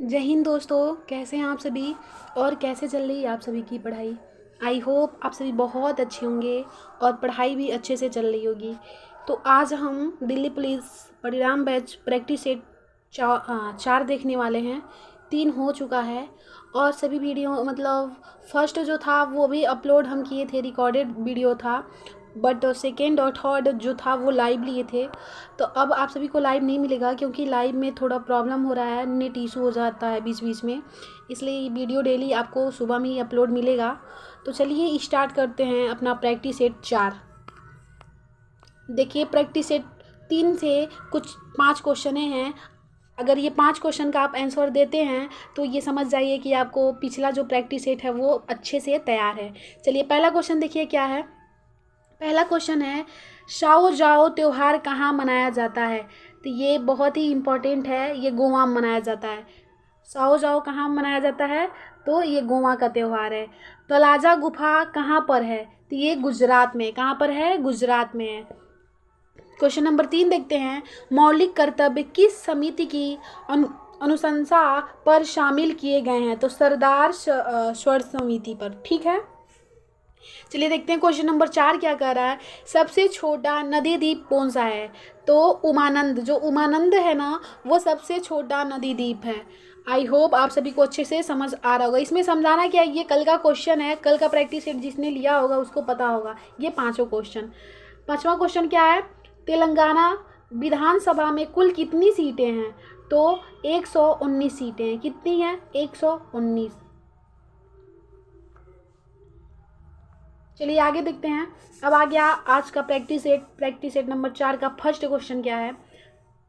जय हिंद दोस्तों, कैसे हैं आप सभी और कैसे चल रही है आप सभी की पढ़ाई। आई होप आप सभी बहुत अच्छे होंगे और पढ़ाई भी अच्छे से चल रही होगी। तो आज हम दिल्ली पुलिस परिणाम बैच प्रैक्टिस सेट 4 देखने वाले हैं। 3 हो चुका है और सभी वीडियो मतलब फर्स्ट जो था वो भी अपलोड हम किए थे, रिकॉर्डेड वीडियो था, बट सेकेंड और थर्ड जो था वो लाइव लिए थे। तो अब आप सभी को लाइव नहीं मिलेगा क्योंकि लाइव में थोड़ा प्रॉब्लम हो रहा है, नेट इशू हो जाता है बीच बीच में, इसलिए ये वीडियो डेली आपको सुबह में ही अपलोड मिलेगा। तो चलिए स्टार्ट करते हैं अपना प्रैक्टिस सेट 4। देखिए प्रैक्टिस सेट 3 से कुछ 5 क्वेश्चन हैं। अगर ये 5 क्वेश्चन का आप आंसर देते हैं तो ये समझ जाइए कि आपको पिछला जो प्रैक्टिस सेट है वो अच्छे से तैयार है। चलिए पहला क्वेश्चन देखिए क्या है। पहला क्वेश्चन है, शाओ जाओ त्योहार कहाँ मनाया जाता है। तो ये बहुत ही इम्पोर्टेंट है, ये गोवा में मनाया जाता है। शाओ जाओ कहाँ मनाया जाता है, तो ये गोवा का त्यौहार है। तलाजा गुफा कहाँ पर है, तो ये गुजरात में। कहाँ पर है, गुजरात में है। क्वेश्चन नंबर 3 देखते हैं, मौलिक कर्तव्य किस समिति की अनुशंसा पर शामिल किए गए हैं, तो सरदार स्वर समिति पर। ठीक है, चलिए देखते हैं क्वेश्चन नंबर 4 क्या कह रहा है। सबसे छोटा नदी द्वीप कौन सा है, तो उमानंद। जो उमानंद है ना वो सबसे छोटा नदी द्वीप है। आई होप आप सभी को अच्छे से समझ आ रहा होगा। इसमें समझाना क्या है, ये कल का क्वेश्चन है, कल का प्रैक्टिस सेट जिसने लिया होगा उसको पता होगा ये 5 क्वेश्चन। 5वां क्वेश्चन क्या है, तेलंगाना विधानसभा में कुल कितनी सीटें हैं, तो 119 सीटें हैं। कितनी हैं, 119। चलिए आगे देखते हैं। अब आ गया आज का प्रैक्टिस सेट नंबर 4 का फर्स्ट क्वेश्चन क्या है।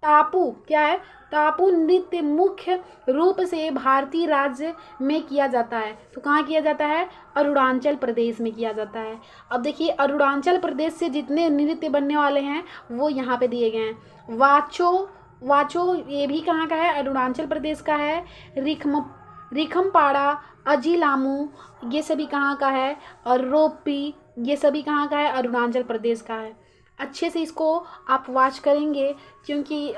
टापू क्या है, टापू नृत्य मुख्य रूप से भारतीय राज्य में किया जाता है, तो कहाँ किया जाता है, अरुणाचल प्रदेश में किया जाता है। अब देखिए अरुणाचल प्रदेश से जितने नृत्य बनने वाले हैं वो यहाँ पे दिए गए हैं। वाचो, वाचो ये भी कहाँ का है, अरुणाचल प्रदेश का है। रिखमपाड़ा, अजीलामू ये सभी कहाँ का है, और रोपी ये सभी कहाँ का है, अरुणाचल प्रदेश का है। अच्छे से इसको आप वॉच करेंगे क्योंकि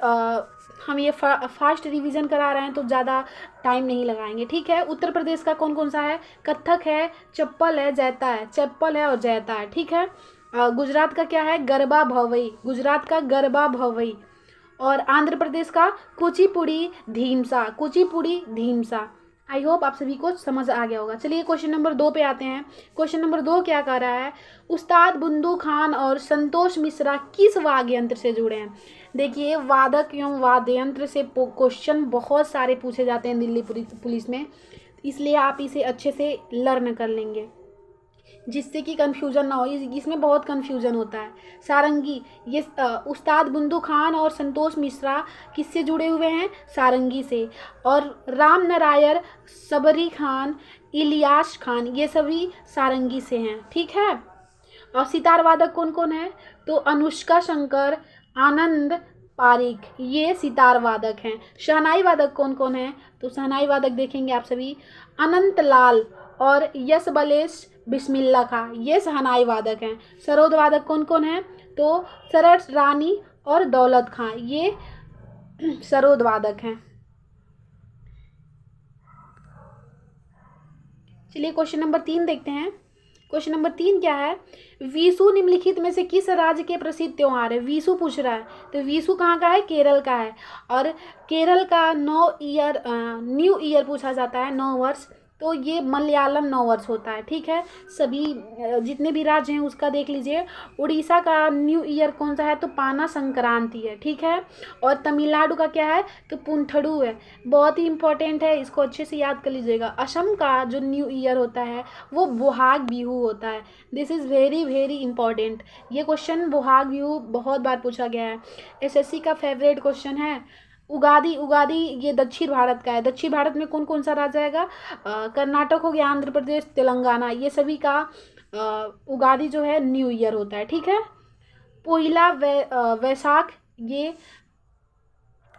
हम ये फास्ट रिवीजन करा रहे हैं तो ज़्यादा टाइम नहीं लगाएंगे। ठीक है, उत्तर प्रदेश का कौन कौन सा है, कथक है, चप्पल है, जैता है। चप्पल है और जैता है। ठीक है, गुजरात का क्या है, गरबा भवई। गुजरात का गरबा भवई। और आंध्र प्रदेश का कुचिपुड़ी धीमसा। कुचिपुड़ी धीमसा। आई होप आप सभी को समझ आ गया होगा। चलिए क्वेश्चन नंबर 2 पे आते हैं। क्वेश्चन नंबर 2 क्या कह रहा है, उस्ताद बुंदू खान और संतोष मिश्रा किस वाद्य यंत्र से जुड़े हैं। देखिए वादक एवं वाद्य यंत्र से क्वेश्चन बहुत सारे पूछे जाते हैं दिल्ली पुलिस में, इसलिए आप इसे अच्छे से लर्न कर लेंगे जिससे कि कन्फ्यूज़न ना हो। इसमें बहुत कन्फ्यूज़न होता है। सारंगी, ये उस्ताद बुंदू खान और संतोष मिश्रा किससे जुड़े हुए हैं, सारंगी से। और राम नारायण, सबरी खान, इलियास खान ये सभी सारंगी से हैं। ठीक है, और सितार वादक कौन कौन है, तो अनुष्का शंकर, आनंद पारिक ये सितार वादक हैं। शहनाई वादक कौन कौन है, तो शहनाई वादक देखेंगे आप सभी, अनंत लाल और यश बलेश बिस्मिल्ला खां ये शहनाई वादक हैं। सरोद वादक कौन कौन है, तो सरस रानी और दौलत खां ये सरोद वादक हैं। चलिए क्वेश्चन नंबर 3 देखते हैं। क्वेश्चन नंबर 3 क्या है, विशु निम्नलिखित में से किस राज्य के प्रसिद्ध त्योहार है। विशु पूछ रहा है, तो विशु कहाँ का है, केरल का है। और केरल का न्यू ईयर पूछा जाता है, 9 वर्ष, तो ये मलयालम 9 वर्ष होता है। ठीक है, सभी जितने भी राज्य हैं उसका देख लीजिए। उड़ीसा का न्यू ईयर कौन सा है, तो पाना संक्रांति है। ठीक है, और तमिलनाडु का क्या है, तो पुंथड़ू है। बहुत ही इंपॉर्टेंट है, इसको अच्छे से याद कर लीजिएगा। असम का जो न्यू ईयर होता है वो बोहाग बिहू होता है। This is very very important. ये क्वेश्चन बोहाग बिहू बहुत बार पूछा गया है, एसएससी का फेवरेट क्वेश्चन है। उगादी, उगादी ये दक्षिण भारत का है। दक्षिण भारत में कौन कौन सा राज्य आएगा, कर्नाटक हो गया, आंध्र प्रदेश, तेलंगाना ये सभी का उगादी जो है न्यू ईयर होता है। ठीक है, पोइला वैशाख ये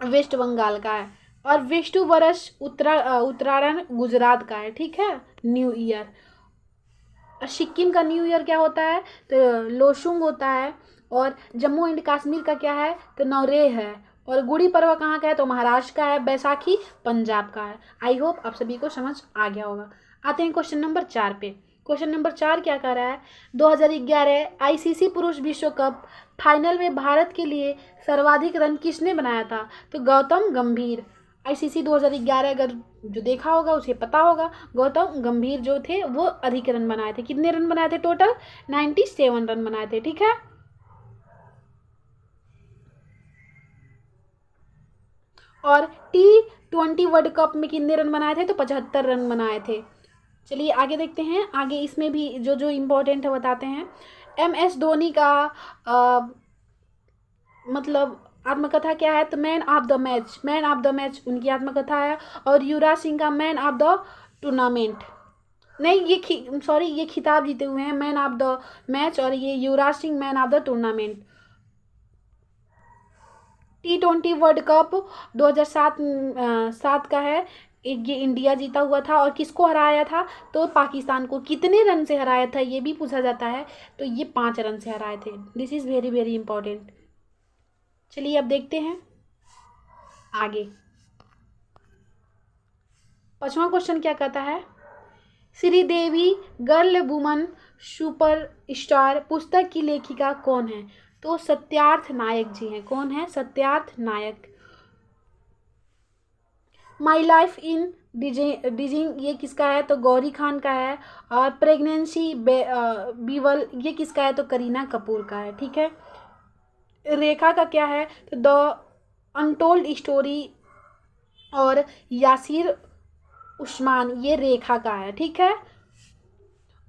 वेस्ट बंगाल का है। और विष्णु वर्ष उत्तरायण गुजरात का है। ठीक है, न्यू ईयर। सिक्किम का न्यू ईयर क्या होता है, तो लोसुंग होता है। और जम्मू एंड कश्मीर का क्या है, तो नवरेह है। और गुड़ी पर्व कहाँ का है? तो महाराष्ट्र का है। बैसाखी पंजाब का है। आई होप आप सभी को समझ आ गया होगा। आते हैं क्वेश्चन नंबर 4 पे। क्वेश्चन नंबर 4 क्या कह रहा है? 2011 आईसीसी पुरुष विश्व कप फाइनल में भारत के लिए सर्वाधिक रन किसने बनाया था? तो गौतम गंभीर। आईसीसी 2011 अगर जो देखा होगा उसे पता होगा, गौतम गंभीर जो थे वो अधिक रन बनाए थे। कितने रन बनाए थे? टोटल 97 रन बनाए थे। ठीक है। और T20 वर्ल्ड कप में कितने रन बनाए थे? तो 75 रन बनाए थे। चलिए आगे देखते हैं। आगे इसमें भी जो जो इम्पोर्टेंट है बताते हैं। MS धोनी का मतलब आत्मकथा क्या है? तो man of the match. Man of the match उनकी आत्मकथा है। और युवराज सिंह का मैन ऑफ द टूर्नामेंट, नहीं ये सॉरी ये खिताब जीते हुए हैं, मैन ऑफ द मैच, और ये Yuvraj Singh man of the tournament. T20 world cup 2007 का है। ये इंडिया जीता हुआ था। और किसको हराया था? तो पाकिस्तान को। कितने रन से हराया था ये भी पूछा जाता है। तो ये 5 रन से हराए थे। This is very very important. चलिए अब देखते हैं आगे। 5वां क्वेश्चन क्या कहता है? Sridevi girl woman super star पुस्तक की लेखिका कौन है? तो सत्यार्थ नायक जी हैं। कौन है? सत्यार्थ नायक। माई लाइफ इन डिजिंग ये किसका है? तो गौरी खान का है। और प्रेगनेंसी बीवल ये किसका है? तो करीना कपूर का है। ठीक है। रेखा का क्या है? तो द अनटोल्ड स्टोरी और यासिर उस्मान ये रेखा का है। ठीक है।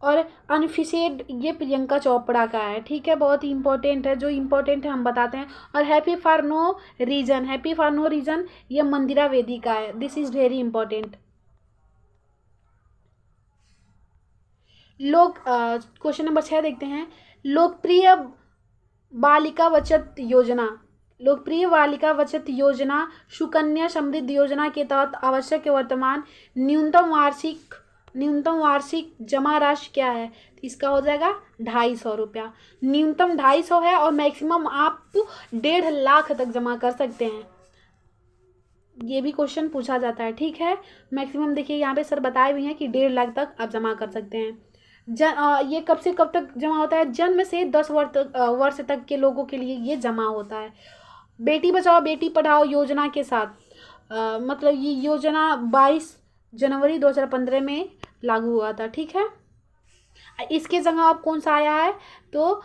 और अनफिसेड ये प्रियंका चोपड़ा का है। ठीक है। बहुत ही इंपॉर्टेंट है। जो इंपॉर्टेंट है हम बताते हैं। और happy for no reason, happy for no reason ये मंदिरा वेदी का है। This is very important. लोग क्वेश्चन नंबर 6 देखते हैं। लोकप्रिय बालिका बचत योजना, लोकप्रिय बालिका बचत योजना सुकन्या समृद्धि योजना के तहत आवश्यक वर्तमान न्यूनतम वार्षिक जमा राशि क्या है? तो इसका हो जाएगा 250 रुपया। न्यूनतम 250 है और मैक्सिमम आप 1.5 लाख तक जमा कर सकते हैं। ये भी क्वेश्चन पूछा जाता है। ठीक है। मैक्सिमम देखिए यहाँ पे सर बताए भी हैं कि 1.5 लाख तक आप जमा कर सकते हैं। ये कब से कब तक जमा होता है? जन्म से 10 वर्ष तक के लोगों के लिए ये जमा होता है। बेटी बचाओ बेटी पढ़ाओ योजना के साथ मतलब ये योजना 22 जनवरी 2015 में लागू हुआ था। ठीक है। इसके जगह अब कौन सा आया है? तो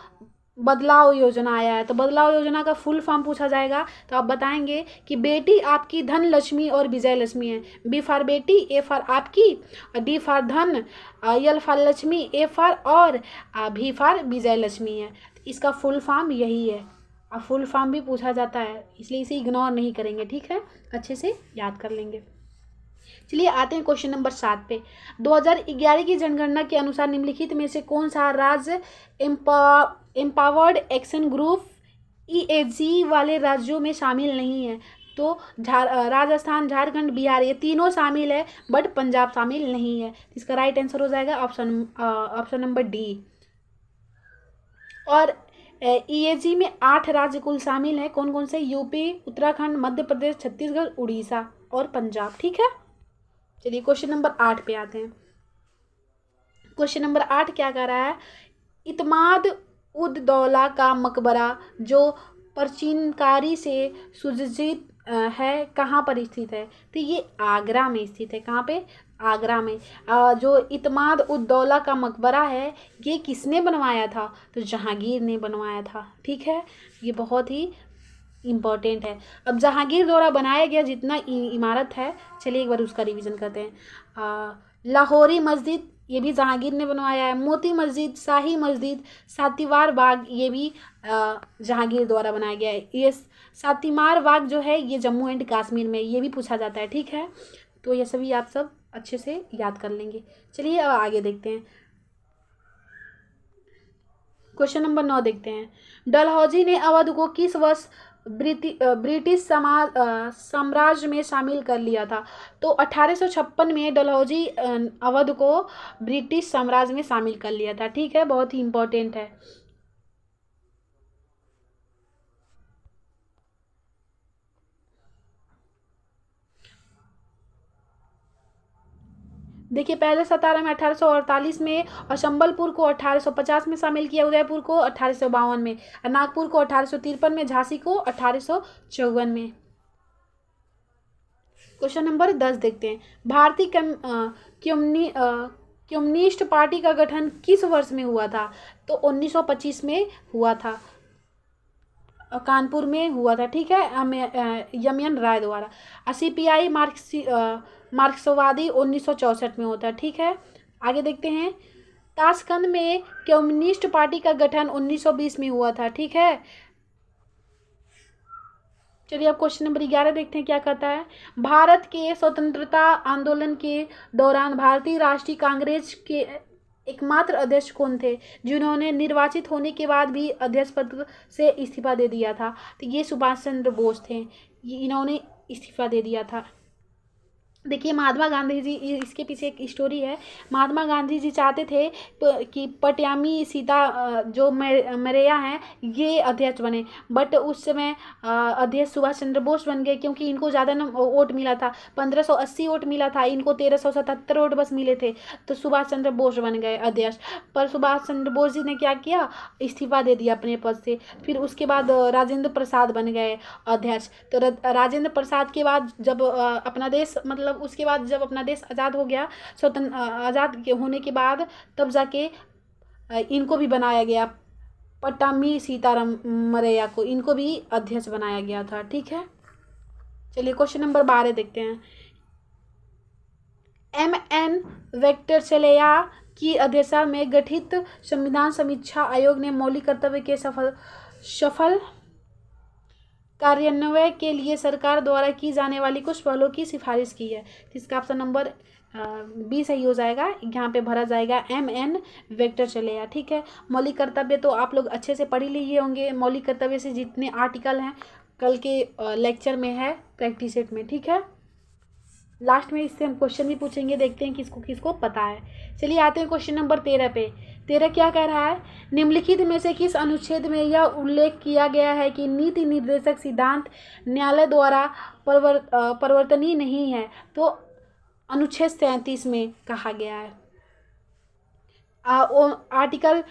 बदलाव योजना आया है। तो बदलाव योजना का फुल फॉर्म पूछा जाएगा तो आप बताएंगे कि बेटी आपकी धन लक्ष्मी और विजय लक्ष्मी है। बी फॉर बेटी, ए फॉर आपकी, डी फॉर धन, L for Lakshmi, A for और भी फॉर विजय लक्ष्मी है। इसका फुल फॉर्म यही है। अब फुल फॉर्म भी पूछा जाता है इसलिए इसे इग्नोर नहीं करेंगे। ठीक है। अच्छे से याद कर लेंगे। चलिए आते हैं क्वेश्चन नंबर 7 पे। 2011 की जनगणना के अनुसार निम्नलिखित में से कौन सा राज्य एम्पावर्ड एक्शन ग्रुप EAG वाले राज्यों में शामिल नहीं है? तो राजस्थान, झारखंड, बिहार ये तीनों शामिल है बट पंजाब शामिल नहीं है। इसका राइट आंसर हो जाएगा ऑप्शन नंबर डी। और EAG में 8 राज्य कुल शामिल है। कौन कौन से? यूपी, उत्तराखंड, मध्य प्रदेश, छत्तीसगढ़, उड़ीसा और पंजाब। ठीक है। चलिए क्वेश्चन नंबर 8 पे आते हैं। क्वेश्चन नंबर 8 क्या कह रहा है? इतमाद उद दौला का मकबरा जो प्राचीनकारी से सुसज्जित है कहाँ पर स्थित है? तो ये आगरा में स्थित है। कहाँ पे? आगरा में। जो इतमाद उद दौला का मकबरा है ये किसने बनवाया था? तो जहांगीर ने बनवाया था। ठीक है। ये बहुत ही इम्पॉर्टेंट है। अब जहांगीर द्वारा बनाया गया जितना इमारत है, चलिए एक बार उसका रिवीजन करते हैं। लाहौरी मस्जिद ये भी जहांगीर ने बनवाया है। मोती मस्जिद, शाही मस्जिद, सातीवार बाग ये भी जहांगीर द्वारा बनाया गया है। ये सातीमार बाग जो है ये जम्मू एंड कश्मीर में, ये भी पूछा जाता है। ठीक है। तो ये सभी आप सब अच्छे से याद कर लेंगे। चलिए अब आगे देखते हैं। क्वेश्चन नंबर 9 देखते हैं। डलहौजी ने अवध को किस वर्ष ब्रिटिश साम्राज्य में शामिल कर लिया था? तो 1856 में डलहौजी अवध को ब्रिटिश साम्राज्य में शामिल कर लिया था। ठीक है। बहुत ही इंपॉर्टेंट है। देखिए पहले सतारा में 1848 में, और संबलपुर को 1850 में शामिल किया, उदयपुर को 1852 में, और नागपुर को 1853 में, झांसी को 1854 में। क्वेश्चन नंबर 10 देखते हैं। भारतीय कम्युनिस्ट पार्टी का गठन किस वर्ष में हुआ था? तो 1925 में हुआ था, कानपुर में हुआ था, ठीक है, एम एन राय द्वारा। सीपीआई मार्क्सवादी 1964 में होता है, ठीक है। आगे देखते हैं। ताशकंद में कम्युनिस्ट पार्टी का गठन 1920 में हुआ था, ठीक है। चलिए अब क्वेश्चन नंबर 11 देखते हैं क्या कहता है। भारत के स्वतंत्रता आंदोलन के दौरान भारतीय राष्ट्रीय कांग्रेस के एकमात्र अध्यक्ष कौन थे जिन्होंने निर्वाचित होने के बाद भी अध्यक्ष पद से इस्तीफा दे दिया था? तो ये सुभाष चंद्र बोस थे, इन्होंने इस्तीफा दे दिया था। देखिए महात्मा गांधी जी, इसके पीछे एक स्टोरी है। महात्मा गांधी जी चाहते थे कि पट्यामी सीता जो मरेया हैं ये अध्यक्ष बने, बट उस समय अध्यक्ष सुभाष चंद्र बोस बन गए, क्योंकि इनको ज़्यादा वोट मिला था, 1580 वोट मिला था, इनको 1377 वोट बस मिले थे, तो सुभाष चंद्र बोस बन गए अध्यक्ष। पर सुभाष चंद्र बोस जी ने क्या किया, इस्तीफा दे दिया अपने पद से। फिर उसके बाद राजेंद्र प्रसाद बन गए अध्यक्ष। तो राजेंद्र प्रसाद के बाद जब अपना देश, मतलब उसके बाद जब अपना देश आज़ाद हो गया, स्वतंत्र आज़ाद होने के बाद, तब जाके इनको भी बनाया गया, पट्टामी सीताराम मरैया को, इनको भी अध्यक्ष बनाया गया था, ठीक है। चलिए क्वेश्चन नंबर 12 देखते हैं। एम.एन. वेंकटचलैया की अध्यक्षता में गठित संविधान समीक्षा आयोग ने मौलिक कर्तव्य के सफल कार्यान्वयन के लिए सरकार द्वारा की जाने वाली कुछ पहलों की सिफारिश की है। इसका ऑप्शन नंबर बी सही हो जाएगा, यहाँ पे भरा जाएगा एम.एन. वेंकटचलैया, ठीक है। मौलिक कर्तव्य तो आप लोग अच्छे से पढ़ ही लिए होंगे। मौलिक कर्तव्य से जितने आर्टिकल हैं कल के लेक्चर में है, प्रैक्टिस सेट में, ठीक है। लास्ट में इससे हम क्वेश्चन भी पूछेंगे, देखते हैं किसको किसको पता है। चलिए आते हैं क्वेश्चन नंबर 13 पे। 13 क्या कह रहा है? निम्नलिखित में से किस अनुच्छेद में यह उल्लेख किया गया है कि नीति निर्देशक सिद्धांत न्यायालय द्वारा परिवर्तनीय नहीं है? तो अनुच्छेद 37 में कहा गया है। आर्टिकल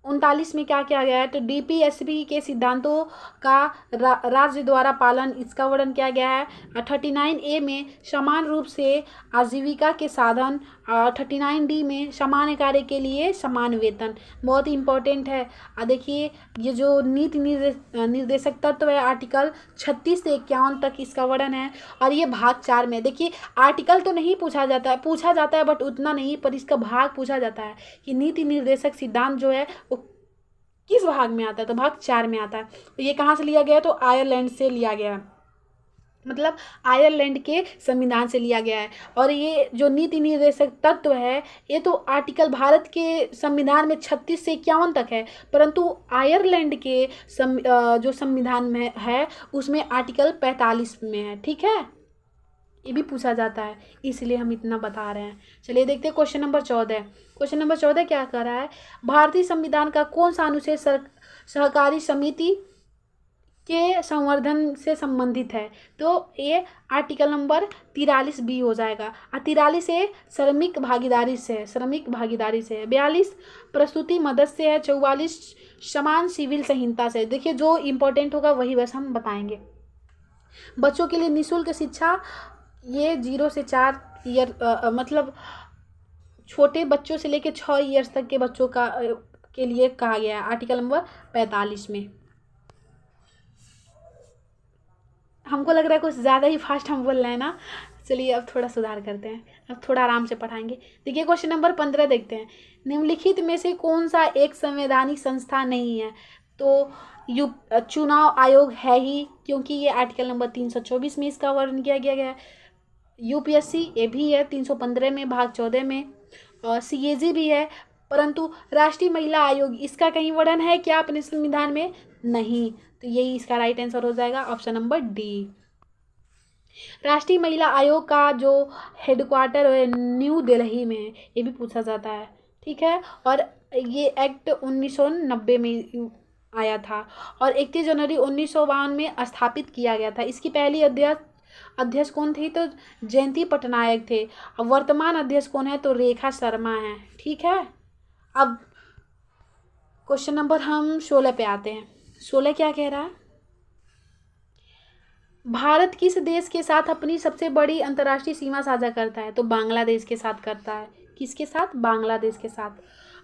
39 में क्या किया गया है? तो डीपीएसपी के सिद्धांतों का राज्य द्वारा पालन, इसका वर्णन किया गया है। 39A में समान रूप से आजीविका के साधन, 39D में सामान्य कार्य के लिए समान वेतन, बहुत ही इंपॉर्टेंट है। देखिए ये जो नीति निर्देशक तत्व है, आर्टिकल 36 से 51 तक इसका वर्णन है, और ये भाग 4 में। देखिए आर्टिकल तो नहीं पूछा जाता है बट उतना नहीं, पर इसका भाग पूछा जाता है कि नीति निर्देशक सिद्धांत जो है वो किस भाग में आता है, तो भाग 4 में आता है। तो ये कहाँ से लिया गया है? तो आयरलैंड से लिया गया है, मतलब आयरलैंड के संविधान से लिया गया है। और ये जो नीति निर्देशक तत्व है ये तो आर्टिकल भारत के संविधान में 36 से 51 तक है, परंतु आयरलैंड के जो संविधान में है उसमें आर्टिकल 45 में है, ठीक है। ये भी पूछा जाता है, इसलिए हम इतना बता रहे हैं। चलिए देखते हैं क्वेश्चन नंबर 14। क्वेश्चन नंबर 14 क्या कर रहा है? भारतीय संविधान का कौन सा अनुच्छेद सहकारी समिति के संवर्धन से संबंधित है? तो ये आर्टिकल नंबर 43B हो जाएगा। 43A श्रमिक भागीदारी से है, 42 प्रस्तुति मदद से है, 44 समान सिविल संहिता से। देखिए जो इम्पोर्टेंट होगा वही बस हम बताएंगे। बच्चों के लिए निःशुल्क शिक्षा, ये 0 से 4 ईयर, मतलब छोटे बच्चों से लेकर 6 ईयर्स तक के बच्चों के लिए कहा गया है, आर्टिकल नंबर 45 में। हमको लग रहा है कुछ ज़्यादा ही फास्ट हम बोल रहे हैं ना, चलिए अब थोड़ा सुधार करते हैं, अब थोड़ा आराम से पढ़ाएंगे। देखिए क्वेश्चन नंबर 15 देखते हैं। निम्नलिखित में से कौन सा एक संवैधानिक संस्था नहीं है? तो चुनाव आयोग है ही, क्योंकि ये आर्टिकल नंबर 324 में इसका वर्णन किया गया है। यूपीएससी ये भी है 315 में भाग 14 में, और सीएजी भी है, परंतु राष्ट्रीय महिला आयोग इसका कहीं वर्णन है क्या अपने संविधान में? नहीं। तो यही इसका राइट आंसर हो जाएगा, ऑप्शन नंबर डी। राष्ट्रीय महिला आयोग का जो हेडक्वार्टर है न्यू दिल्ली में है, ये भी पूछा जाता है, ठीक है। और ये एक्ट 1990 में आया था और 31 जनवरी 1952 में स्थापित किया गया था। इसकी पहली अध्यक्ष अध्यक्ष कौन थे? तो जयंती पटनायक थे। अब वर्तमान अध्यक्ष कौन है? तो रेखा शर्मा है। ठीक है, अब क्वेश्चन नंबर हम 16 पे आते हैं। 16 क्या कह रहा है? भारत किस देश के साथ अपनी सबसे बड़ी अंतर्राष्ट्रीय सीमा साझा करता है? तो बांग्लादेश के साथ करता है। किसके साथ? बांग्लादेश के साथ।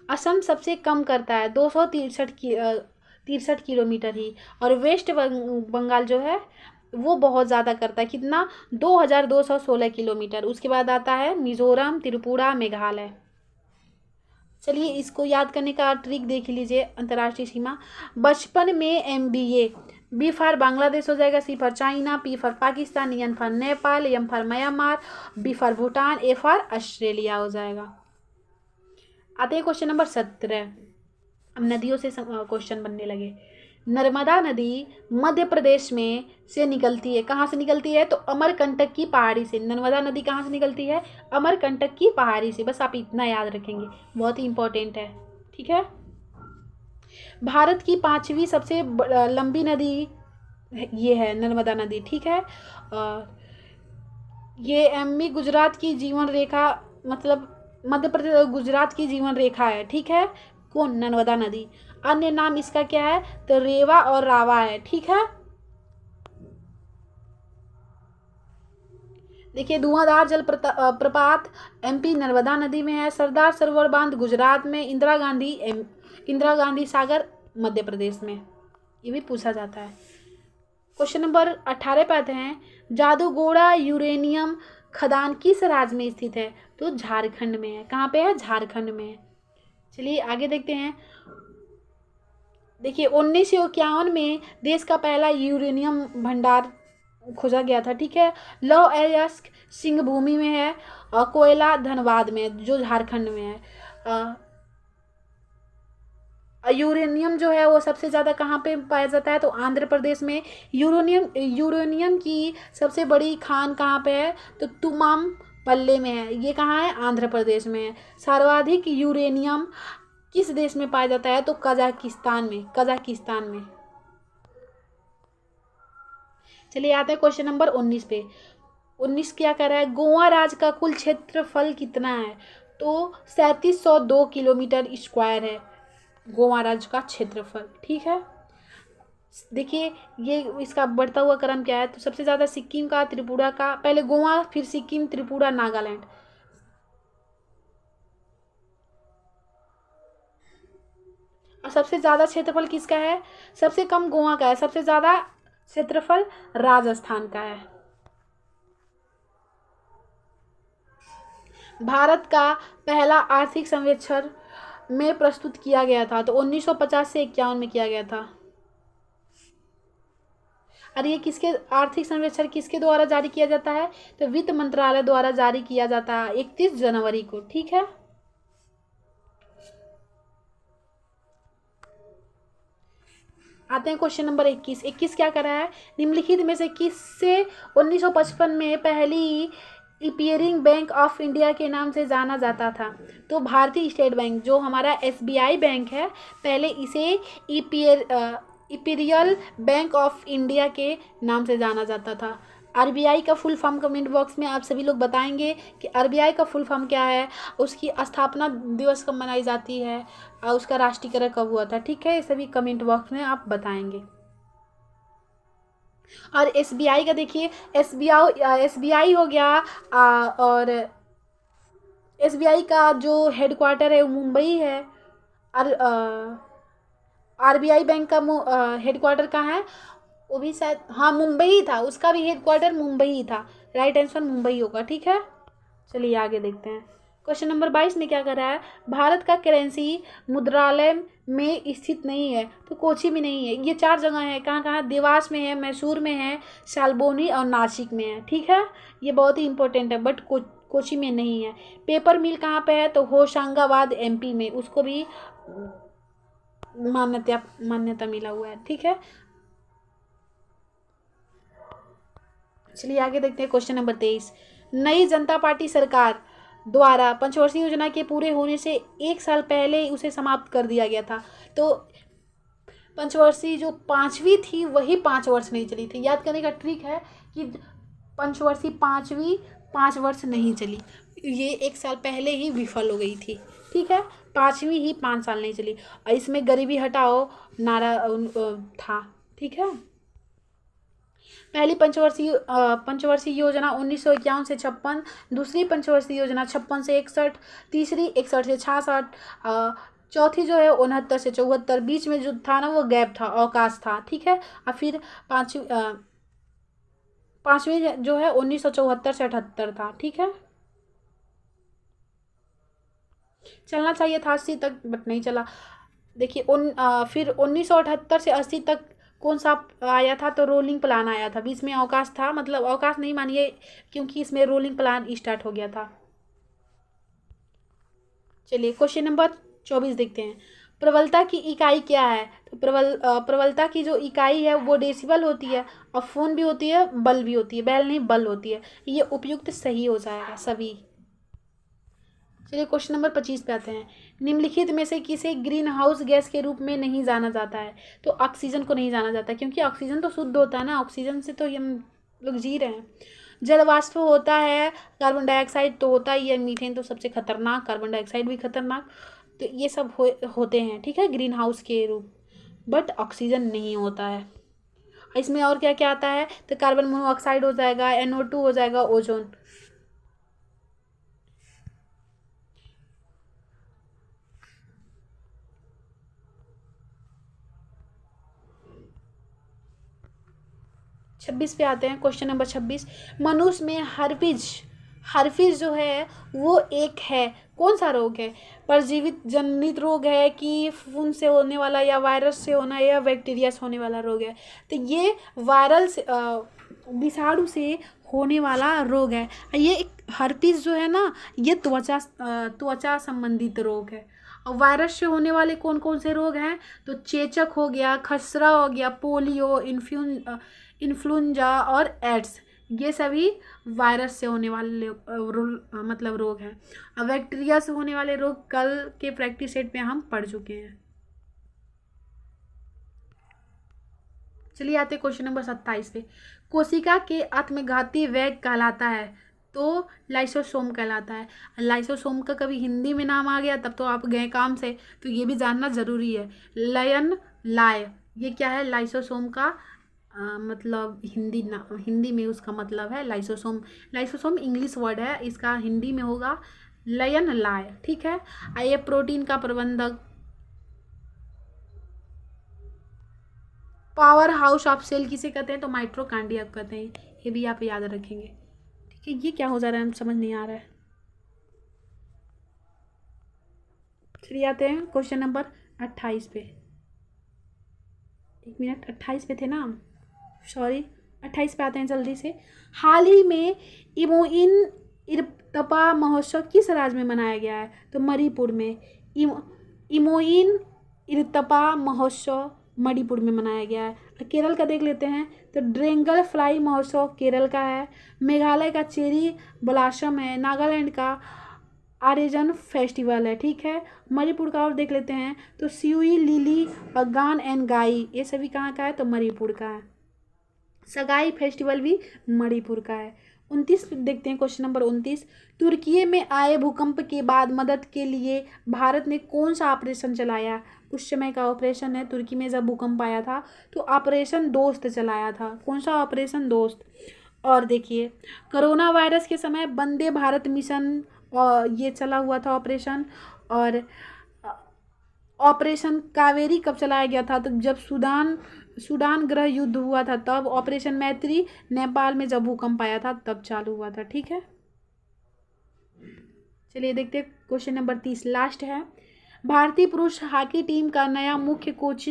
असम सबसे कम करता है 263 किलोमीटर ही, और वेस्ट बंगाल जो है वो बहुत ज़्यादा करता है। कितना? 2216 किलोमीटर। उसके बाद आता है मिजोरम, त्रिपुरा, मेघालय। चलिए इसको याद करने का ट्रिक देख लीजिए। अंतर्राष्ट्रीय सीमा बचपन में MBA। B फॉर बांग्लादेश हो जाएगा, C for China, P for Pakistan, N for Nepal, M for Myanmar, B for Bhutan, A for Australia हो जाएगा। आते हैं क्वेश्चन नंबर 17। अब नदियों से क्वेश्चन बनने लगे। नर्मदा नदी मध्य प्रदेश में से निकलती है। कहाँ से निकलती है? तो अमरकंटक की पहाड़ी से। नर्मदा नदी कहाँ से निकलती है? अमरकंटक की पहाड़ी से। बस आप इतना याद रखेंगे, बहुत ही इंपॉर्टेंट है। ठीक है, भारत की 5वीं सबसे लंबी नदी ये है नर्मदा नदी। ठीक है, ये MB गुजरात की जीवन रेखा, मतलब मध्य प्रदेश गुजरात की जीवन रेखा है। ठीक है, कौन? नर्मदा नदी। अन्य नाम इसका क्या है? तो रेवा और रावा है। ठीक है, देखिए धुआंधार जल प्रपात MP नर्मदा नदी में है। सरदार सरोवर बांध गुजरात में। इंदिरा गांधी सागर मध्य प्रदेश में। ये भी पूछा जाता है। क्वेश्चन नंबर 18 पे आते हैं। जादूगोड़ा यूरेनियम खदान किस राज्य में स्थित है? तो झारखंड में है। कहाँ पे है? झारखंड में है। चलिए आगे देखते हैं। देखिए 1951 में देश का पहला यूरेनियम भंडार खोजा गया था। ठीक है, लौह अयस्क सिंह भूमि में है, और कोयला धनबाद में, जो झारखंड में है। यूरेनियम जो है वो सबसे ज़्यादा कहाँ पे पाया जाता है? तो आंध्र प्रदेश में। यूरेनियम की सबसे बड़ी खान कहाँ पे है? तो तुमाम पल्ले में है। ये कहाँ है? आंध्र प्रदेश में है। सर्वाधिक यूरेनियम किस देश में पाया जाता है? तो कजाकिस्तान में। चलिए आते हैं क्वेश्चन नंबर 19 पे। 19 क्या कर रहा है? गोवा राज्य का कुल क्षेत्रफल कितना है? तो 3702 किलोमीटर स्क्वायर है गोवा राज्य का क्षेत्रफल। ठीक है, देखिए ये इसका बढ़ता हुआ क्रम क्या है? तो सबसे ज़्यादा सिक्किम का, त्रिपुरा का, पहले गोवा, फिर सिक्किम, त्रिपुरा, नागालैंड। और सबसे ज़्यादा क्षेत्रफल किसका है? सबसे कम गोवा का है, सबसे ज़्यादा क्षेत्रफल राजस्थान का है। भारत का पहला आर्थिक सर्वेक्षण में प्रस्तुत किया गया था। तो 1950 से 51 में किया गया था। और ये किसके आर्थिक सर्वेक्षण किसके द्वारा जारी किया जाता है? तो वित्त मंत्रालय द्वारा जारी किया जाता है 31 जनवरी को। ठीक है, आते हैं क्वेश्चन नंबर 21। 21 क्या कर रहा है? निम्नलिखित में से किससे 1955 में पहली अपीयरिंग बैंक ऑफ इंडिया के नाम से जाना जाता था? तो भारतीय स्टेट बैंक, जो हमारा SBI बैंक है, पहले इसे इंपीरियल बैंक ऑफ इंडिया के नाम से जाना जाता था। RBI का फुल फॉर्म कमेंट बॉक्स में आप सभी लोग बताएंगे कि RBI का फुल फॉर्म क्या है, उसकी स्थापना दिवस कब मनाई जाती है, और उसका राष्ट्रीयकरण कब हुआ था। ठीक है, ये सभी कमेंट बॉक्स में आप बताएंगे। और SBI का देखिए, SBI हो गया, और SBI का जो हेडक्वार्टर है वो मुंबई है। और RBI बैंक का हेडक्वार्टर कहाँ है? वो भी शायद, हाँ, मुंबई ही था, उसका भी हेडक्वार्टर मुंबई ही था। राइट आंसर मुंबई होगा। ठीक है, चलिए आगे देखते हैं। क्वेश्चन नंबर 22 में क्या कर रहा है? भारत का करेंसी मुद्रालय में स्थित नहीं है। तो कोची में नहीं है। ये 4 जगह है। कहाँ कहाँ? देवास में है, मैसूर में है, शालबोनी और नासिक में है। ठीक है, ये बहुत ही इंपॉर्टेंट है, बट कोची में नहीं है। पेपर मिल कहाँ पे है? तो होशंगाबाद MP में, उसको भी मान्यता मिला हुआ है। ठीक है, चलिए आगे देखते हैं। Question number 23। नई जनता पार्टी सरकार द्वारा पंचवर्षीय योजना के पूरे होने से 1 साल पहले उसे समाप्त कर दिया गया था। तो पंचवर्षीय जो 5वीं थी वही 5 वर्ष नहीं चली थी। याद करने का ट्रिक है कि पंचवर्षीय 5 वर्ष नहीं चली, ये 1 साल पहले ही विफल हो गई थी। ठीक है, 5वीं ही 5 साल नहीं चली। और इसमें गरीबी हटाओ नारा था। ठीक है, पहली पंचवर्षीय योजना 1951 से 56, दूसरी पंचवर्षीय योजना 56 से 61, तीसरी 61 से 66, चौथी जो है 69 से 74। बीच में जो था ना वो गैप था, अवकाश था। ठीक है, और फिर पांचवी जो है 1974 से 78 था। ठीक है, चलना चाहिए था 80 तक बट नहीं चला। देखिए फिर 1978 से 80 तक कौन सा आया था, तो रोलिंग प्लान आया था। बीच में अवकाश था, मतलब अवकाश नहीं मानिए क्योंकि इसमें रोलिंग प्लान स्टार्ट हो गया था। चलिए क्वेश्चन नंबर 24 देखते हैं। प्रबलता की इकाई क्या है, तो प्रबलता की जो इकाई है वो डेसिबल होती है, और फोन भी होती है, बल भी होती है, बैल नहीं बल होती है। ये उपयुक्त सही हो जाएगा सभी। चलिए क्वेश्चन नंबर 25 पे आते हैं। निम्नलिखित में से किसे ग्रीन हाउस गैस के रूप में नहीं जाना जाता है, तो ऑक्सीजन को नहीं जाना जाता, क्योंकि ऑक्सीजन तो शुद्ध होता है ना, ऑक्सीजन से तो हम लोग जी रहे हैं। जल वाष्प होता है, कार्बन डाइऑक्साइड तो होता ही है, मीथेन तो सबसे खतरनाक, कार्बन डाइऑक्साइड भी खतरनाक। तो ये सब होते हैं। ठीक है, ग्रीन हाउस के रूप, बट ऑक्सीजन नहीं होता है। इसमें और क्या क्या आता है, तो कार्बन मोनोऑक्साइड हो जाएगा, NO2 हो जाएगा, ओजोन। छब्बीस पे आते हैं। Question number 26। मनुष्य में हर्पीज जो है वो एक है, कौन सा रोग है, परजीवित जनित रोग है कि खून से होने वाला, या वायरस से होना, या बैक्टीरिया से होने वाला रोग है, तो ये वायरल से विषाणु से होने वाला रोग है। ये हर्पीज जो है ना, ये त्वचा संबंधित रोग है। और वायरस से होने वाले कौन कौन से रोग हैं, तो चेचक हो गया, खसरा हो गया, पोलियो, इन्फ्लुएंजा और एड्स, ये सभी वायरस से होने वाले मतलब रोग हैं। अब बैक्टीरिया से होने वाले रोग कल के प्रैक्टिस सेट में हम पढ़ चुके हैं। चलिए आते क्वेश्चन नंबर 27 पे। कोशिका के आत्मघाती वेग कहलाता है, तो लाइसोसोम कहलाता है। लाइसोसोम का कभी हिंदी में नाम आ गया तब तो आप गए काम से, तो ये भी जानना ज़रूरी है। ये क्या है, लाइसोसोम का मतलब हिंदी में उसका मतलब है लाइसोसोम। लाइसोसोम इंग्लिश वर्ड है, इसका हिंदी में होगा लयन लाय। ठीक है, ये प्रोटीन का प्रबंधक, पावर हाउस ऑफ सेल किसे कहते हैं, तो माइटोकॉन्ड्रिया कहते हैं। ये भी आप याद रखेंगे। ठीक है, ये क्या हो जा रहा है, हम समझ नहीं आ रहा है। चलिए आते हैं क्वेश्चन नंबर 28 पे। 1 मिनट, 28 पे थे ना, सॉरी 28 पे आते हैं जल्दी से। हाल ही में इमोइन इरतपा महोत्सव किस राज्य में मनाया गया है, तो मणिपुर में। इमोइन इरतपा महोत्सव मणिपुर में मनाया गया है। केरल का देख लेते हैं, तो ड्रेंगल फ्लाई महोत्सव केरल का है। मेघालय का चेरी ब्लॉसम है। नागालैंड का आर्यजन फेस्टिवल है। ठीक है, मणिपुर का और देख लेते हैं, तो सिउई लिली और गान एंड गाई, ये सभी कहाँ का है, तो मणिपुर का है। सगाई फेस्टिवल भी मणिपुर का है। 29 देखते हैं, क्वेश्चन नंबर 29। तुर्की में आए भूकंप के बाद मदद के लिए भारत ने कौन सा ऑपरेशन चलाया, उस समय का ऑपरेशन है। तुर्की में जब भूकंप आया था तो ऑपरेशन दोस्त चलाया था। कौन सा ऑपरेशन दोस्त। और देखिए कोरोना वायरस के समय वंदे भारत मिशन ये चला हुआ था ऑपरेशन। और ऑपरेशन कावेरी कब चलाया गया था, तो जब सूडान गृह युद्ध हुआ था तब। ऑपरेशन मैत्री नेपाल में जब भूकंप आया था तब चालू हुआ था। ठीक है, चलिए देखते हैं क्वेश्चन नंबर 30 लास्ट है। भारतीय पुरुष हॉकी टीम का नया मुख्य कोच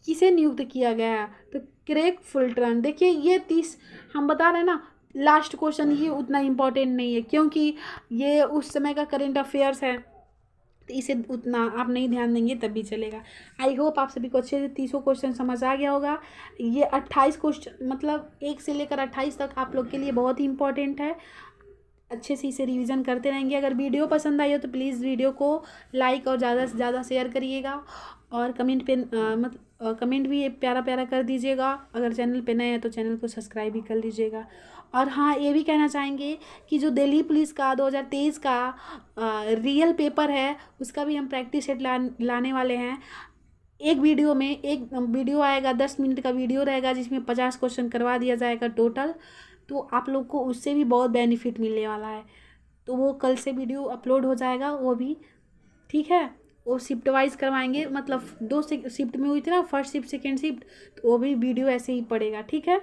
किसे नियुक्त किया गया है, तो क्रेग फुलटन। देखिए ये 30 हम बता रहे हैं ना, लास्ट क्वेश्चन ये उतना इम्पोर्टेंट नहीं है क्योंकि ये उस समय का करेंट अफेयर्स है, तो इसे उतना आप नहीं ध्यान देंगे तब भी चलेगा। आई होप आप सभी को अच्छे से 30 क्वेश्चन समझ आ गया होगा। ये 28 क्वेश्चन मतलब 1 से लेकर 28 तक आप लोग के लिए बहुत ही इंपॉर्टेंट है। अच्छे से इसे रिवीजन करते रहेंगे। अगर वीडियो पसंद आई हो तो प्लीज़ वीडियो को लाइक और ज़्यादा से ज़्यादा शेयर करिएगा, और कमेंट पे कमेंट भी प्यारा प्यारा कर दीजिएगा। अगर चैनल पे नए हैं तो चैनल को सब्सक्राइब भी कर लीजिएगा। और हाँ, ये भी कहना चाहेंगे कि जो दिल्ली पुलिस का 2023 का रियल पेपर है, उसका भी हम प्रैक्टिस सेट लाने वाले हैं। एक वीडियो आएगा, 10 मिनट का वीडियो रहेगा, जिसमें 50 क्वेश्चन करवा दिया जाएगा टोटल। तो आप लोग को उससे भी बहुत बेनिफिट मिलने वाला है। तो वो कल से वीडियो अपलोड हो जाएगा वो भी, ठीक है। वो शिफ्ट वाइज करवाएंगे, मतलब 2 शिफ्ट में हुई थी ना, फर्स्ट शिफ्ट सेकेंड शिफ्ट, तो वो भी वीडियो ऐसे ही पड़ेगा, ठीक है।